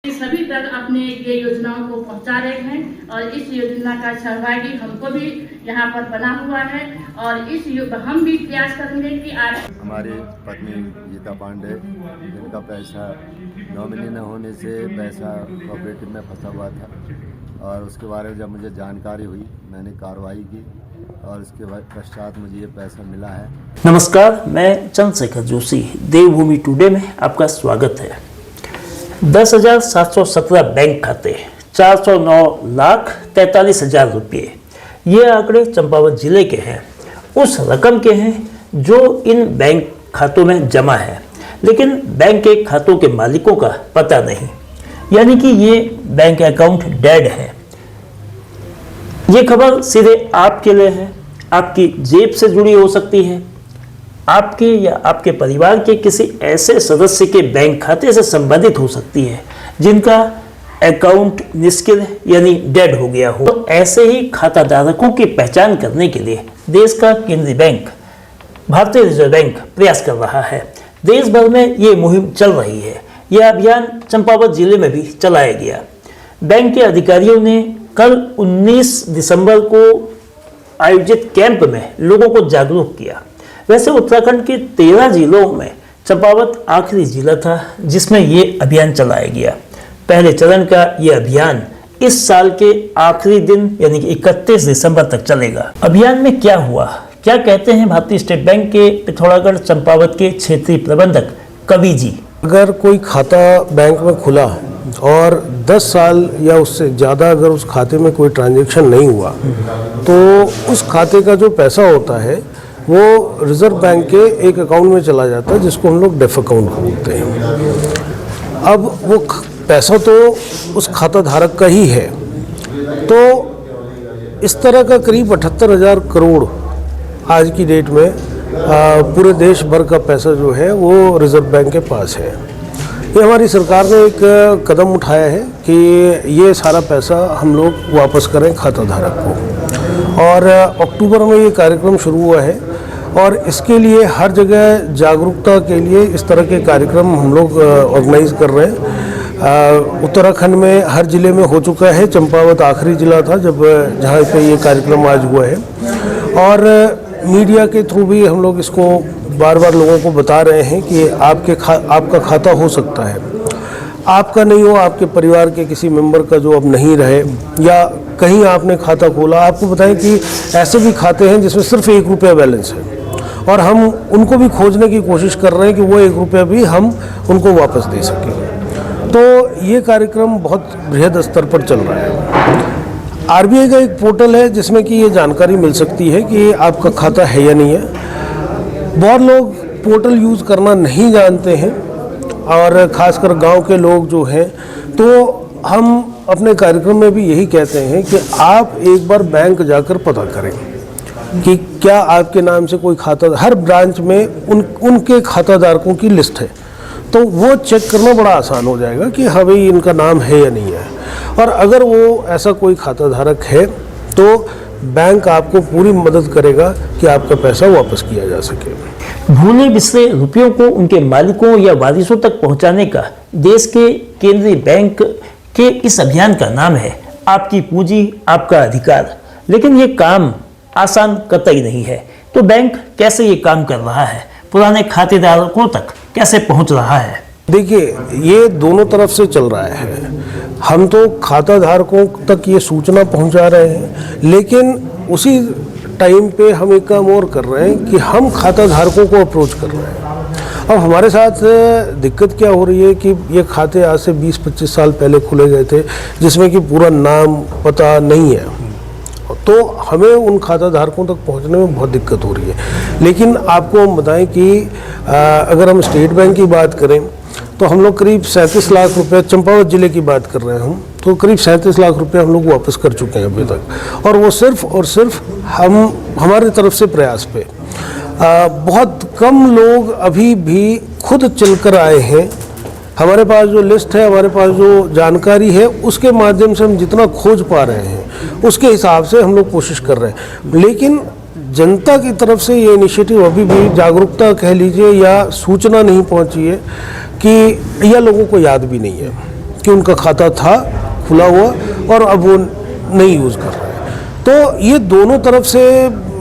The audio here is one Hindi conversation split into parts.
सभी तक अपने ये योजनाओं को पहुंचा रहे हैं और इस योजना का सहभागी हमको भी यहाँ पर बना हुआ है और हम भी प्रयास करेंगे कि आज हमारी पत्नी गीता पांडे, जिनका पैसा नॉमिनी न होने से पैसा कोऑपरेटिव में फंसा हुआ था और उसके बारे में जब मुझे जानकारी हुई मैंने कार्रवाई की और उसके पश्चात मुझे ये पैसा मिला है। नमस्कार, मैं चंद्रशेखर जोशी, देवभूमि टुडे में आपका स्वागत है। 10,717 बैंक खाते, 409,43,000 रुपये, ये आंकड़े चंपावत जिले के हैं। उस रकम के हैं जो इन बैंक खातों में जमा है, लेकिन बैंक के खातों के मालिकों का पता नहीं, यानी कि ये बैंक अकाउंट डेड है। ये खबर सीधे आपके लिए है, आपकी जेब से जुड़ी हो सकती है, आपके या आपके परिवार के किसी ऐसे सदस्य के बैंक खाते से संबंधित हो सकती है जिनका अकाउंट निष्क्रिय यानी डेड हो गया हो। तो ऐसे ही खाता धारकों की पहचान करने के लिए देश का केंद्रीय बैंक भारतीय रिजर्व बैंक प्रयास कर रहा है। देश भर में ये मुहिम चल रही है। यह अभियान चंपावत जिले में भी चलाया गया। बैंक के अधिकारियों ने कल 19 दिसंबर को आयोजित कैंप में लोगों को जागरूक किया। वैसे उत्तराखंड के 13 जिलों में चंपावत आखिरी जिला था जिसमें ये अभियान चलाया गया। पहले चरण का ये अभियान इस साल के आखिरी दिन यानी कि 31 दिसंबर तक चलेगा। अभियान में क्या हुआ, क्या कहते हैं भारतीय स्टेट बैंक के पिथौरागढ़ चंपावत के क्षेत्रीय प्रबंधक कवि जी। अगर कोई खाता बैंक में खुला और 10 साल या उससे ज़्यादा अगर उस खाते में कोई ट्रांजैक्शन नहीं हुआ तो उस खाते का जो पैसा होता है वो रिजर्व बैंक के एक अकाउंट में चला जाता है जिसको हम लोग डेफ अकाउंट बोलते हैं। अब वो पैसा तो उस खाता धारक का ही है, तो इस तरह का करीब 78,000 करोड़ आज की डेट में पूरे देश भर का पैसा जो है वो रिजर्व बैंक के पास है। ये हमारी सरकार ने एक कदम उठाया है कि ये सारा पैसा हम लोग वापस करें खाता धारक को, और अक्टूबर में ये कार्यक्रम शुरू हुआ है और इसके लिए हर जगह जागरूकता के लिए इस तरह के कार्यक्रम हम लोग ऑर्गेनाइज कर रहे हैं। उत्तराखंड में हर जिले में हो चुका है, चंपावत आखिरी जिला था जहाँ पे ये कार्यक्रम आज हुआ है, और मीडिया के थ्रू भी हम लोग इसको बार बार लोगों को बता रहे हैं कि आपका खाता हो सकता है, आपका नहीं हो, आपके परिवार के किसी मेंबर का जो अब नहीं रहे, या कहीं आपने खाता खोला। आपको बताएं कि ऐसे भी खाते हैं जिसमें सिर्फ 1 रुपया बैलेंस है और हम उनको भी खोजने की कोशिश कर रहे हैं कि वो 1 रुपया भी हम उनको वापस दे सकें। तो ये कार्यक्रम बहुत बृहद स्तर पर चल रहा है। आरबीआई का एक पोर्टल है जिसमें कि ये जानकारी मिल सकती है कि आपका खाता है या नहीं है। बहुत लोग पोर्टल यूज़ करना नहीं जानते हैं और ख़ासकर गांव के लोग जो हैं, तो हम अपने कार्यक्रम में भी यही कहते हैं कि आप एक बार बैंक जाकर पता करें कि क्या आपके नाम से कोई खाता, हर ब्रांच में उनके खाताधारकों की लिस्ट है, तो वो चेक करना बड़ा आसान हो जाएगा कि हाँ भाई इनका नाम है या नहीं है। और अगर वो ऐसा कोई खाताधारक है तो बैंक आपको पूरी मदद करेगा कि आपका पैसा वापस किया जा सके। भूले बिसरे रुपयों को उनके मालिकों या वारिसों तक पहुंचाने का देश के केंद्रीय बैंक के इस अभियान का नाम है आपकी पूंजी आपका अधिकार। लेकिन ये काम आसान कतई नहीं है। तो बैंक कैसे ये काम कर रहा है, पुराने खातेदारों तक कैसे पहुंच रहा है? देखिए, ये दोनों तरफ से चल रहा है। हम तो खाता धारकों तक ये सूचना पहुंचा रहे हैं, लेकिन उसी टाइम पे हम एक काम और कर रहे हैं कि हम खाता धारकों को अप्रोच कर रहे हैं। अब हमारे साथ दिक्कत क्या हो रही है कि ये खाते आज से 20-25 साल पहले खुले गए थे जिसमें कि पूरा नाम पता नहीं है, तो हमें उन खाता धारकों तक पहुंचने में बहुत दिक्कत हो रही है। लेकिन आपको हम बताएं कि अगर हम स्टेट बैंक की बात करें तो हम लोग करीब 37 लाख रुपए, चंपावत जिले की बात कर रहे हैं हम, तो करीब 37 लाख रुपए हम लोग वापस कर चुके हैं अभी तक, और वो सिर्फ और सिर्फ हमारी तरफ से प्रयास पे। बहुत कम लोग अभी भी खुद चलकर आए हैं। हमारे पास जो लिस्ट है, हमारे पास जो जानकारी है, उसके माध्यम से हम जितना खोज पा रहे हैं उसके हिसाब से हम लोग कोशिश कर रहे हैं। लेकिन जनता की तरफ से ये इनिशिएटिव अभी भी, जागरूकता कह लीजिए या सूचना नहीं पहुंची है कि यह लोगों को याद भी नहीं है कि उनका खाता था खुला हुआ और अब वो नहीं यूज़ कर रहे हैं। तो ये दोनों तरफ से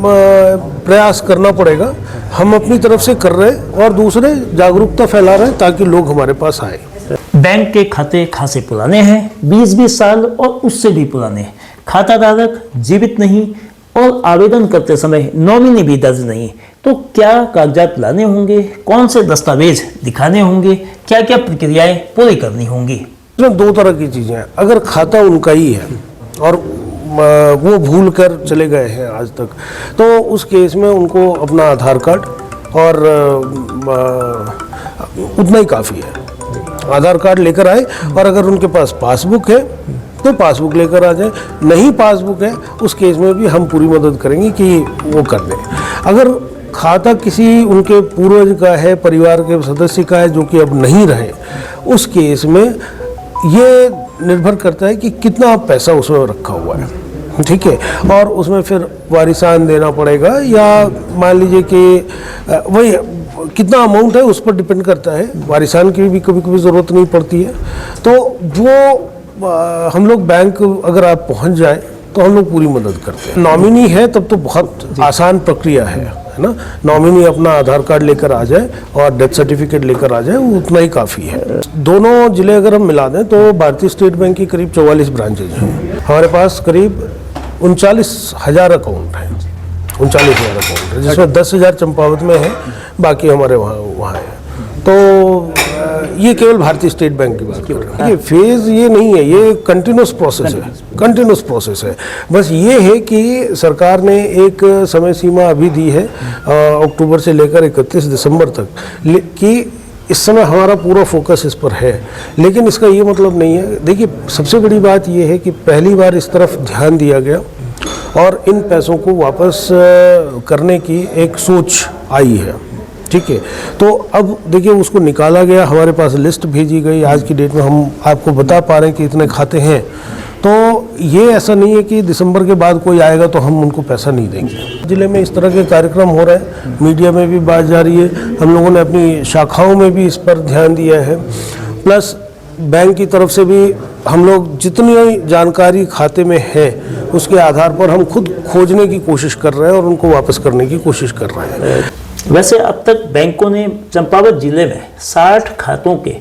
प्रयास करना पड़ेगा। हम अपनी तरफ से कर रहे हैं और दूसरे जागरूकता फैला रहे हैं ताकि लोग हमारे पास आए। बैंक के खाते खासे पुराने हैं, 20-20 साल और उससे भी पुराने। खाता धारक जीवित नहीं और आवेदन करते समय नॉमिनी भी दर्ज नहीं। तो क्या कागजात लाने होंगे, कौन से दस्तावेज दिखाने होंगे, क्या क्या प्रक्रियाएं पूरी करनी होंगी? इसमें दो तरह की चीज़ें हैं। अगर खाता उनका ही है और वो भूल कर चले गए हैं आज तक, तो उस केस में उनको अपना आधार कार्ड और उतना ही काफ़ी है। आधार कार्ड लेकर आए और अगर उनके पास पासबुक है तो पासबुक लेकर आ जाए, नहीं पासबुक है उस केस में भी हम पूरी मदद करेंगे कि वो कर दें। अगर खाता किसी उनके पूर्वज का है, परिवार के सदस्य का है जो कि अब नहीं रहे, उस केस में ये निर्भर करता है कि कितना पैसा उसमें रखा हुआ है, ठीक है, और उसमें फिर वारिसान देना पड़ेगा या मान लीजिए कि वही कितना अमाउंट है उस पर डिपेंड करता है। वारिसान की भी कभी कभी ज़रूरत नहीं पड़ती है। तो वो हम लोग बैंक अगर आप पहुंच जाए तो हम लोग पूरी मदद करते हैं। नॉमिनी है तब तो बहुत आसान प्रक्रिया है ना। नॉमिनी अपना आधार कार्ड लेकर आ जाए और डेथ सर्टिफिकेट लेकर आ जाए, वो उतना ही काफ़ी है। दोनों जिले अगर हम मिला दें तो भारतीय स्टेट बैंक की करीब 44 ब्रांचेज हैं। हमारे पास करीब 39,000 अकाउंट हैं, 39,000 अकाउंट है, जिसमें 10,000 चंपावत में है, बाकी हमारे वहाँ है। तो ये केवल भारतीय स्टेट बैंक की बात कर रहे हैं। ये फेज़ ये नहीं है, ये कंटिन्यूस प्रोसेस है, कंटिन्यूस प्रोसेस है। बस ये है कि सरकार ने एक समय सीमा अभी दी है अक्टूबर से लेकर 31 दिसंबर तक कि इस समय हमारा पूरा फोकस इस पर है। लेकिन इसका ये मतलब नहीं है, देखिए सबसे बड़ी बात ये है कि पहली बार इस तरफ ध्यान दिया गया और इन पैसों को वापस करने की एक सोच आई है, ठीक है। तो अब देखिए उसको निकाला गया, हमारे पास लिस्ट भेजी गई, आज की डेट में हम आपको बता पा रहे हैं कि इतने खाते हैं। तो ये ऐसा नहीं है कि दिसंबर के बाद कोई आएगा तो हम उनको पैसा नहीं देंगे। ज़िले में इस तरह के कार्यक्रम हो रहे हैं, मीडिया में भी बात जा रही है, हम लोगों ने अपनी शाखाओं में भी इस पर ध्यान दिया है। प्लस बैंक की तरफ से भी हम लोग जितनी जानकारी खाते में है उसके आधार पर हम खुद खोजने की कोशिश कर रहे हैं और उनको वापस करने की कोशिश कर रहे हैं। वैसे अब तक बैंकों ने चंपावत जिले में 60 खातों के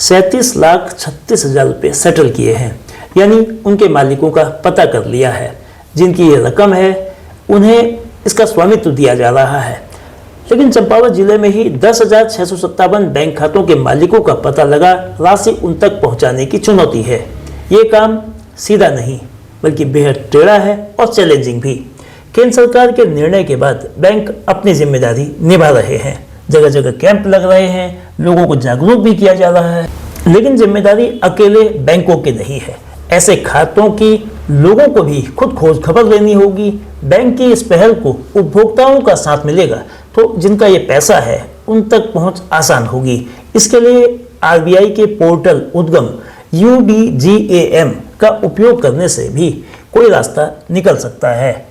37,36,000 रुपये सेटल किए हैं, यानी उनके मालिकों का पता कर लिया है। जिनकी ये रकम है उन्हें इसका स्वामित्व दिया जा रहा है। लेकिन चंपावत जिले में ही 10,657 बैंक खातों के मालिकों का पता लगा राशि उन तक पहुंचाने की चुनौती है। ये काम सीधा नहीं बल्कि बेहद टेढ़ा है और चैलेंजिंग भी। केंद्र सरकार के निर्णय के बाद बैंक अपनी जिम्मेदारी निभा रहे हैं, जगह जगह कैंप लग रहे हैं, लोगों को जागरूक भी किया जा रहा है। लेकिन जिम्मेदारी अकेले बैंकों की नहीं है, ऐसे खातों की लोगों को भी खुद खोज खबर लेनी होगी। बैंक की इस पहल को उपभोक्ताओं का साथ मिलेगा तो जिनका ये पैसा है उन तक पहुंच आसान होगी। इसके लिए RBI के पोर्टल उद्गम UDGAM का उपयोग करने से भी कोई रास्ता निकल सकता है।